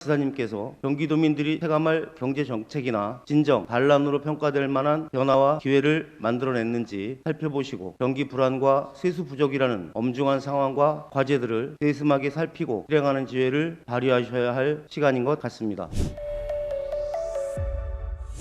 지사님께서 경기도민들이 체감할 경제정책이나 진정, 반란으로 평가될 만한 변화와 기회를 만들어냈는지 살펴보시고 경기 불안과 세수 부족이라는 엄중한 상황과 과제들을 세심하게 살피고 실행하는 지혜를 발휘하셔야 할 시간인 것 같습니다.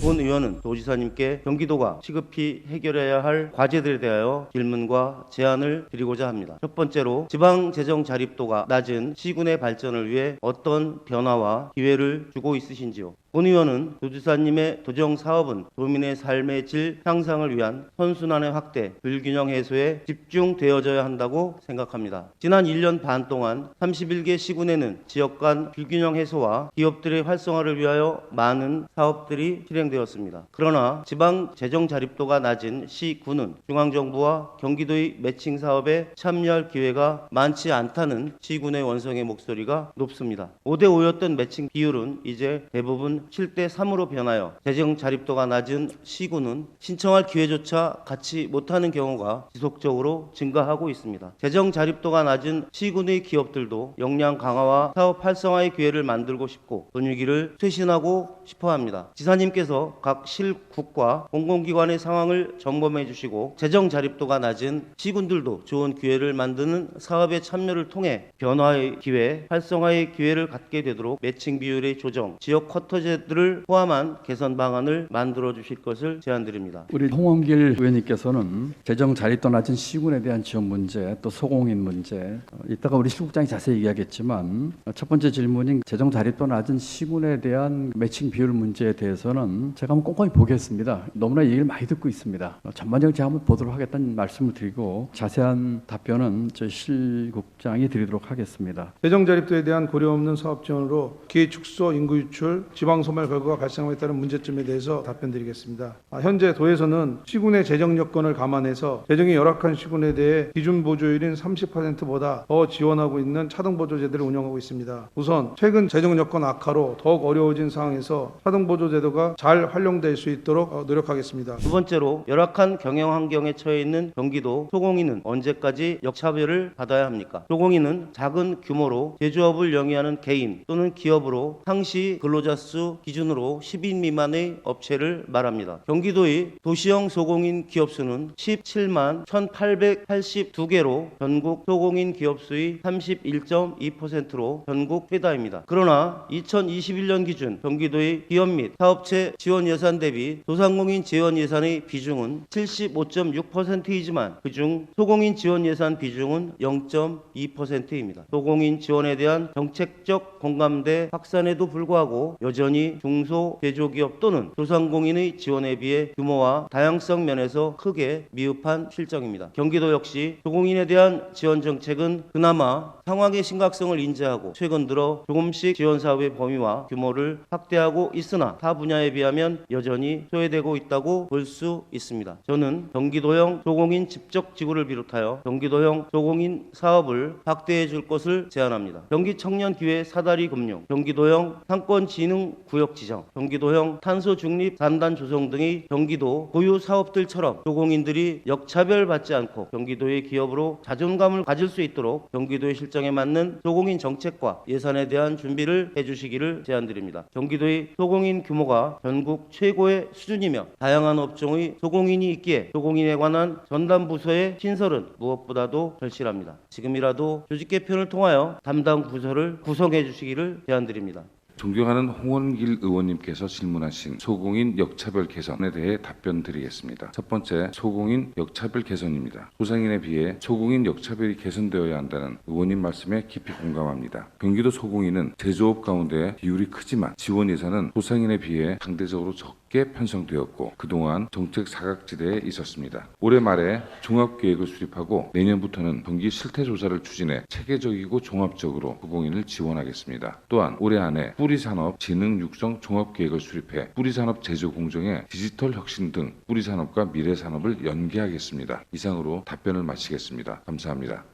본 의원은 도지사님께 경기도가 시급히 해결해야 할 과제들에 대하여 질문과 제안을 드리고자 합니다. 첫 번째로 지방 재정 자립도가 낮은 시군의 발전을 위해 어떤 변화와 기회를 주고 있으신지요? 본 의원은 도지사님의 도정 사업은 도민의 삶의 질 향상을 위한 선순환의 확대, 불균형 해소에 집중되어져야 한다고 생각합니다. 지난 1년 반 동안 31개 시군에는 지역 간 불균형 해소와 기업들의 활성화를 위하여 많은 사업들이 실행되었습니다. 그러나 지방 재정 자립도가 낮은 시군은 중앙정부와 경기도의 매칭 사업에 참여할 기회가 많지 않다는 시군의 원성의 목소리가 높습니다. 5대5였던 매칭 비율은 이제 대부분 7대3으로 변하여 재정 자립도가 낮은 시군은 신청할 기회조차 갖지 못하는 경우가 지속적으로 증가하고 있습니다. 재정 자립도가 낮은 시군의 기업들도 역량 강화와 사업 활성화의 기회를 만들고 싶고 분위기를 쇄신하고 싶어합니다. 지사님께서 각 실국과 공공기관의 상황을 점검해 주시고 재정 자립도가 낮은 시군들도 좋은 기회를 만드는 사업에 참여를 통해 변화의 기회, 활성화의 기회를 갖게 되도록 매칭 비율의 조정, 지역 쿼터제 들을 포함한 개선 방안을 만들어 주실 것을 제안드립니다. 우리 홍원길 의원님께서는 재정 자립도 낮은 시군에 대한 지원 문제, 또 소공인 문제, 이따가 우리 실국장이 자세히 얘기하겠지만 첫 번째 질문인 재정 자립도 낮은 시군에 대한 매칭 비율 문제에 대해서는 제가 한번 꼼꼼히 보겠습니다. 너무나 얘기를 많이 듣고 있습니다. 전반적으로 제가 한번 보도록 하겠다는 말씀을 드리고 자세한 답변은 저희 실국장이 드리도록 하겠습니다. 재정 자립도에 대한 고려 없는 사업 지원으로 기회 축소, 인구 유출, 지방 소멸 결과가 발생함에 따른 문제점에 대해서 답변드리겠습니다. 현재 도에서는 시군의 재정 여건을 감안해서 재정이 열악한 시군에 대해 기준 보조율인 30%보다 더 지원하고 있는 차등 보조제도를 운영하고 있습니다. 우선 최근 재정 여건 악화로 더욱 어려워진 상황에서 차등 보조제도가 잘 활용될 수 있도록 노력하겠습니다. 두 번째로 열악한 경영 환경에 처해 있는 경기도 소공인은 언제까지 역차별을 받아야 합니까? 소공인은 작은 규모로 제조업을 영위하는 개인 또는 기업으로 상시 근로자 수 기준으로 10인 미만의 업체를 말합니다. 경기도의 도시형 소공인 기업 수는 17만 1,882개로 전국 소공인 기업 수의 31.2%로 전국 최다입니다. 그러나 2021년 기준 경기도의 기업 및 사업체 지원 예산 대비 소상공인 지원 예산의 비중은 75.6%이지만 그중 소공인 지원 예산 비중은 0.2%입니다. 소공인 지원에 대한 정책적 공감대 확산에도 불구하고 여전히 중소 제조기업 또는 소상공인의 지원에 비해 규모와 다양성 면에서 크게 미흡한 실정입니다. 경기도 역시 소공인에 대한 지원 정책은 그나마 상황의 심각성을 인지하고 최근 들어 조금씩 지원 사업의 범위와 규모를 확대하고 있으나 타 분야에 비하면 여전히 소외되고 있다고 볼 수 있습니다. 저는 경기도형 소공인 집적지구를 비롯하여 경기도형 소공인 사업을 확대해 줄 것을 제안합니다. 경기청년기회 사다리 금융, 경기도형 상권진흥구역 지정, 경기도형 탄소 중립 산단 조성 등의 경기도 고유 사업들처럼 소공인들이 역차별받지 않고 경기도의 기업으로 자존감을 가질 수 있도록 경기도의 실정에 맞는 소공인 정책과 예산에 대한 준비를 해주시기를 제안드립니다. 경기도의 소공인 규모가 전국 최고의 수준이며 다양한 업종의 소공인이 있기에 소공인에 관한 전담 부서의 신설은 무엇보다도 절실합니다. 지금이라도 조직 개편을 통하여 담당 부서를 구성해 주시기를 제안드립니다. 존경하는 홍원길 의원님께서 질문하신 소공인 역차별 개선에 대해 답변드리겠습니다. 첫 번째, 소공인 역차별 개선입니다. 소상인에 비해 소공인 역차별이 개선되어야 한다는 의원님 말씀에 깊이 공감합니다. 경기도 소공인은 제조업 가운데 비율이 크지만 지원 예산은 소상인에 비해 상대적으로 적게 편성되었고 그동안 정책 사각지대에 있었습니다. 올해 말에 종합계획을 수립하고 내년부터는 경기 실태조사를 추진해 체계적이고 종합적으로 소공인을 지원하겠습니다. 또한 올해 안에 뿌리산업 진흥 육성 종합계획을 수립해 뿌리산업 제조 공정의 디지털 혁신 등 뿌리산업과 미래산업을 연계하겠습니다. 이상으로 답변을 마치겠습니다. 감사합니다.